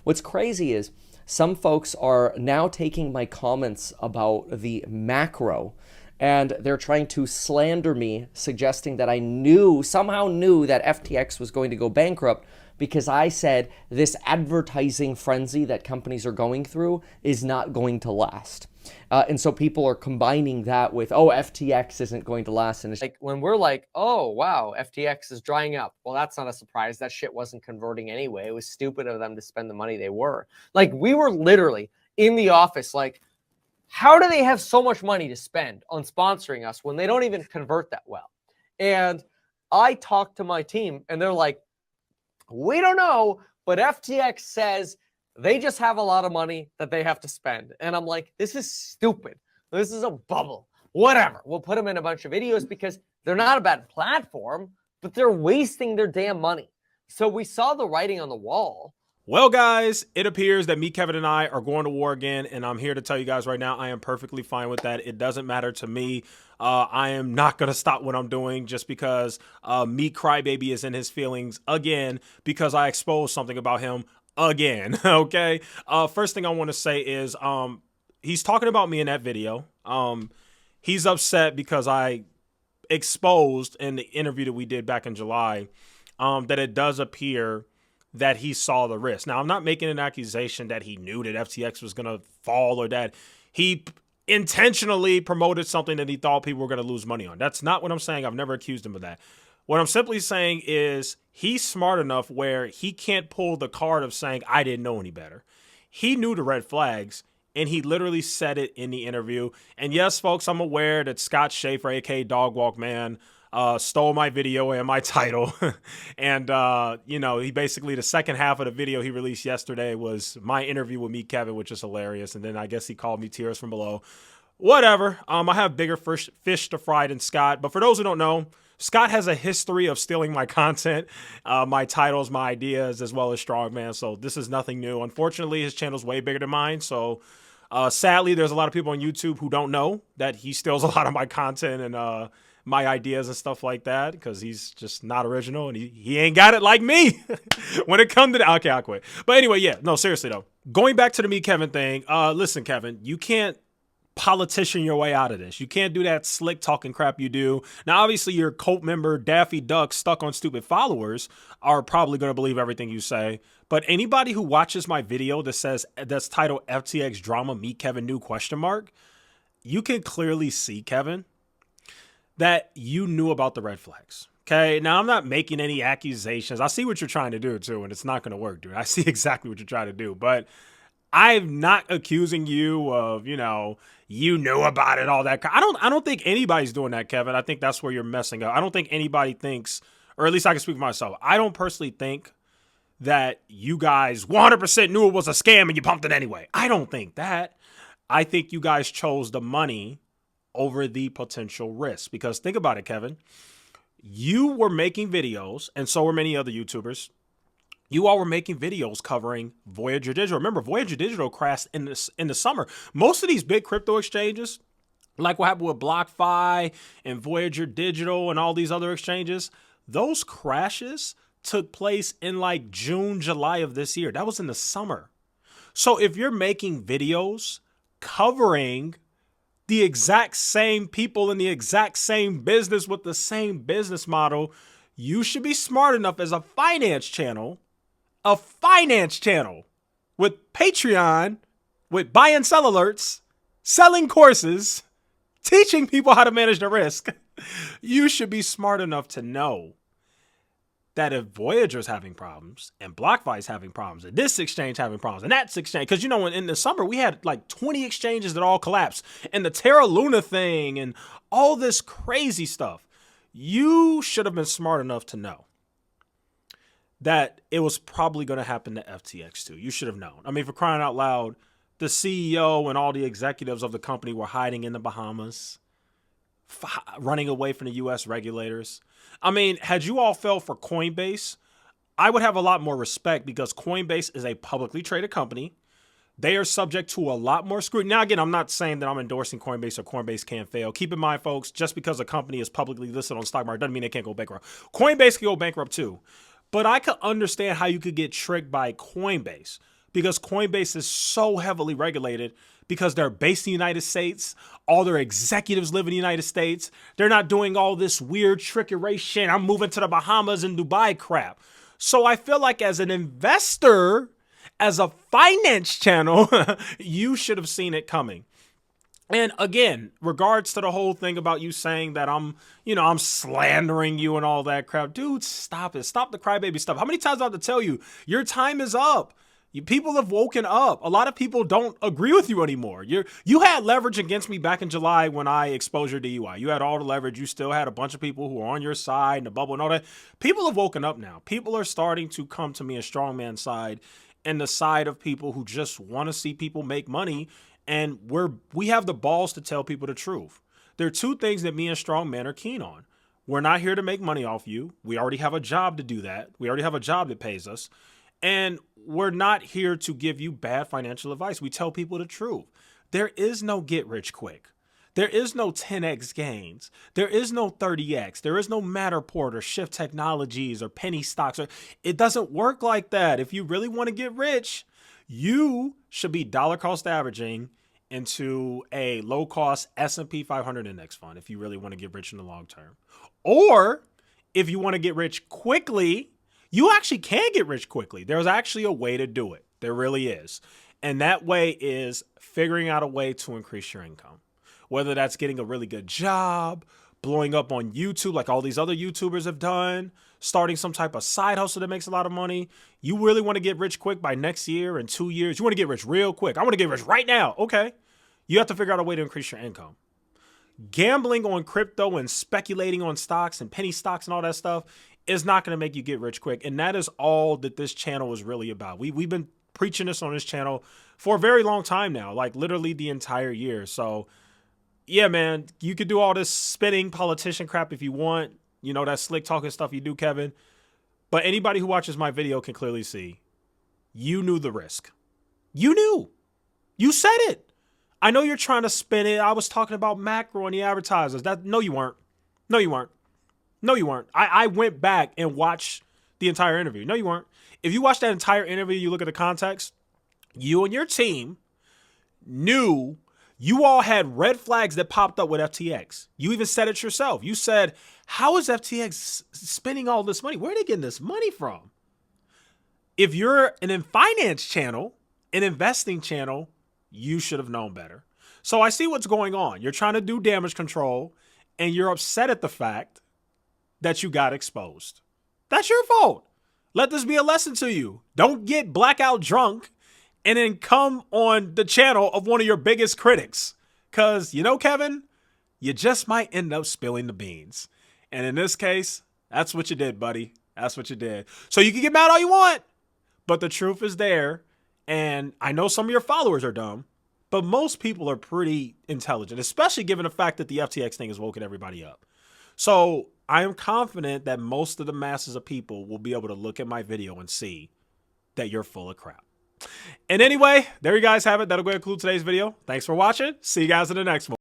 What's crazy is some folks are now taking my comments about the macro and they're trying to slander me, suggesting that I somehow knew that FTX was going to go bankrupt because I said this advertising frenzy that companies are going through is not going to last. And so people are combining that with, oh, FTX isn't going to last. And it's like when we're like, oh, wow, FTX is drying up. Well, that's not a surprise. That shit wasn't converting anyway. It was stupid of them to spend the money they were. Like, we were literally in the office, like, how do they have so much money to spend on sponsoring us when they don't even convert that well? And I talked to my team and they're like, we don't know, but FTX says they just have a lot of money that they have to spend. And I'm like, this is stupid. This is a bubble. Whatever. We'll put them in a bunch of videos because they're not a bad platform, but they're wasting their damn money. So we saw the writing on the wall. Well, guys, it appears that me, Kevin, and I are going to war again, and I'm here to tell you guys right now I am perfectly fine with that. It doesn't matter to me. I am not going to stop what I'm doing just because me, Crybaby, is in his feelings again because I exposed something about him again, okay? First thing I want to say is he's talking about me in that video. He's upset because I exposed in the interview that we did back in July that it does appear that he saw the risk. Now, I'm not making an accusation that he knew that FTX was going to fall or that he intentionally promoted something that he thought people were going to lose money on. That's not what I'm saying. I've never accused him of that. What I'm simply saying is he's smart enough where he can't pull the card of saying, I didn't know any better. He knew the red flags, and he literally said it in the interview. And yes, folks, I'm aware that Scott Schaefer, a.k.a. Dog Walk Man, stole my video and my title. And, he basically, the second half of the video he released yesterday was my interview with me, Kevin, which is hilarious. And then I guess he called me Tears from Below. Whatever. I have bigger fish to fry than Scott. But for those who don't know, Scott has a history of stealing my content, my titles, my ideas, as well as Strongman. So this is nothing new. Unfortunately, his channel's way bigger than mine. So sadly, there's a lot of people on YouTube who don't know that he steals a lot of my content and my ideas and stuff like that because he's just not original and he ain't got it like me when it comes to the, okay, I'll quit. But anyway, yeah, no, seriously though, going back to the me, Kevin thing. Listen, Kevin, you can't politician your way out of this. You can't do that slick talking crap you do. Now, obviously your cult member Daffy Duck stuck on stupid followers are probably going to believe everything you say. But anybody who watches my video that's titled FTX drama, me, Kevin, new question mark, you can clearly see, Kevin, that you knew about the red flags. Okay, now I'm not making any accusations. I see what you're trying to do too, and it's not going to work, dude. I see exactly what you're trying to do, but I'm not accusing you of, you know about it, all that. I don't think anybody's doing that, Kevin. I think that's where you're messing up. I don't think anybody thinks, or at least I can speak for myself. I don't personally think that you guys 100% knew it was a scam and you pumped it anyway. I don't think that. I think you guys chose the money over the potential risk. Because think about it, Kevin. You were making videos, and so were many other YouTubers. You all were making videos covering Voyager Digital. Remember, Voyager Digital crashed in the summer. Most of these big crypto exchanges, like what happened with BlockFi and Voyager Digital and all these other exchanges, those crashes took place in like June, July of this year. That was in the summer. So if you're making videos covering the exact same people in the exact same business with the same business model, you should be smart enough as a finance channel with Patreon, with buy and sell alerts, selling courses, teaching people how to manage the risk. You should be smart enough to know that if Voyager's having problems and BlockFi's having problems and this exchange having problems and that's exchange, because in the summer we had like 20 exchanges that all collapsed and the Terra Luna thing and all this crazy stuff, you should have been smart enough to know that it was probably going to happen to FTX too. You should have known. I mean, for crying out loud, the CEO and all the executives of the company were hiding in the Bahamas, running away from the U.S. regulators. I mean, had you all fell for Coinbase, I would have a lot more respect because Coinbase is a publicly traded company. They are subject to a lot more scrutiny. Now, again, I'm not saying that I'm endorsing Coinbase or Coinbase can't fail. Keep in mind, folks, just because a company is publicly listed on the stock market doesn't mean they can't go bankrupt. Coinbase can go bankrupt too. But I could understand how you could get tricked by Coinbase. because Coinbase is so heavily regulated because they're based in the United States. All their executives live in the United States. They're not doing all this weird trickery shit. I'm moving to the Bahamas and Dubai crap. So I feel like as an investor, as a finance channel, you should have seen it coming. And again, regards to the whole thing about you saying that I'm slandering you and all that crap. Dude, stop it. Stop the crybaby stuff. How many times do I have to tell you? Your time is up. People have woken up. A lot of people don't agree with you anymore. You had leverage against me back in July when I exposed your DUI. You had all the leverage. You still had a bunch of people who were on your side and the bubble and all that. People have woken up now. People are starting to come to me a strongman side and the side of people who just want to see people make money. And we have the balls to tell people the truth. There are two things that me and strongman are keen on. We're not here to make money off you. We already have a job to do that. We already have a job that pays us. And we're not here to give you bad financial advice. We tell people the truth. There is no get rich quick. There is no 10x gains. There is no 30x. There is no Matterport or Shift Technologies or penny stocks. It doesn't work like that. If you really want to get rich, you should be dollar cost averaging into a low cost S&P 500 index fund if you really want to get rich in the long term. Or if you want to get rich quickly, you actually can get rich quickly. There's actually a way to do it. There really is. And that way is figuring out a way to increase your income. Whether that's getting a really good job, blowing up on YouTube like all these other YouTubers have done, starting some type of side hustle that makes a lot of money. You really want to get rich quick by next year and 2 years. You want to get rich real quick. I want to get rich right now. Okay. You have to figure out a way to increase your income. Gambling on crypto and speculating on stocks and penny stocks and all that stuff is not going to make you get rich quick. And that is all that this channel is really about. We've been preaching this on this channel for a very long time now, like literally the entire year. So yeah, man, you could do all this spinning politician crap if you want. You know, that slick talking stuff you do, Kevin. But anybody who watches my video can clearly see you knew the risk. You knew. You said it. I know you're trying to spin it. I was talking about macro and the advertisers. No, you weren't. No, you weren't. No, you weren't. I went back and watched the entire interview. No, you weren't. If you watch that entire interview, you look at the context, you and your team knew you all had red flags that popped up with FTX. You even said it yourself. You said, how is FTX spending all this money? Where are they getting this money from? If you're an finance channel, an investing channel, you should have known better. So I see what's going on. You're trying to do damage control and you're upset at the fact that you got exposed. That's your fault. Let this be a lesson to you. Don't get blackout drunk and then come on the channel of one of your biggest critics. Because, you know, Kevin, you just might end up spilling the beans. And in this case, that's what you did, buddy. That's what you did. So you can get mad all you want, but the truth is there. And I know some of your followers are dumb, but most people are pretty intelligent, especially given the fact that the FTX thing has woken everybody up. So I am confident that most of the masses of people will be able to look at my video and see that you're full of crap. And anyway, there you guys have it. That'll go conclude today's video. Thanks for watching. See you guys in the next one.